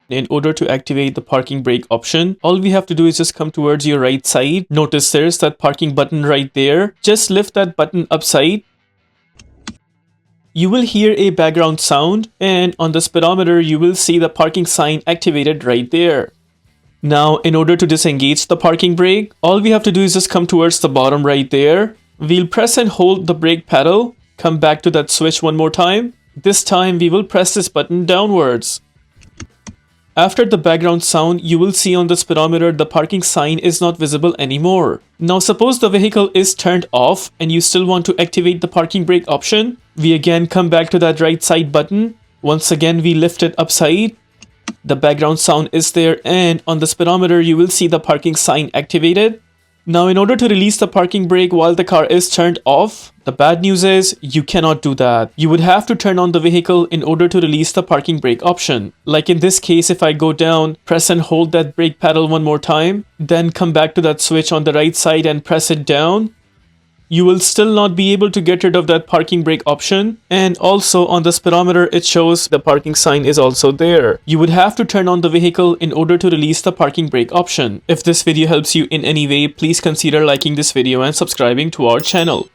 in order to activate the parking brake option, all we have to do is just come towards your right side. Notice there's that parking button right there. Just lift that button upside. You will hear a background sound, and on the speedometer you will see the parking sign activated right there. Now, in order to disengage the parking brake, all we have to do is just come towards the bottom right there. We'll press and hold the brake pedal, come back to that switch one more time. This time we will press this button downwards. After the background sound, you will see on the speedometer the parking sign is not visible anymore. Now suppose the vehicle is turned off and you still want to activate the parking brake option. We again come back to that right side button. Once again we lift it upside. The background sound is there, and on the speedometer you will see the parking sign activated. Now in order to release the parking brake while the car is turned off, the bad news is you cannot do that. You would have to turn on the vehicle in order to release the parking brake option. Like in this case, if I go down, press and hold that brake pedal one more time, then come back to that switch on the right side and press it down, you will still not be able to get rid of that parking brake option. And also on the speedometer it shows the parking sign is also there. You would have to turn on the vehicle in order to release the parking brake option. If this video helps you in any way, please consider liking this video and subscribing to our channel.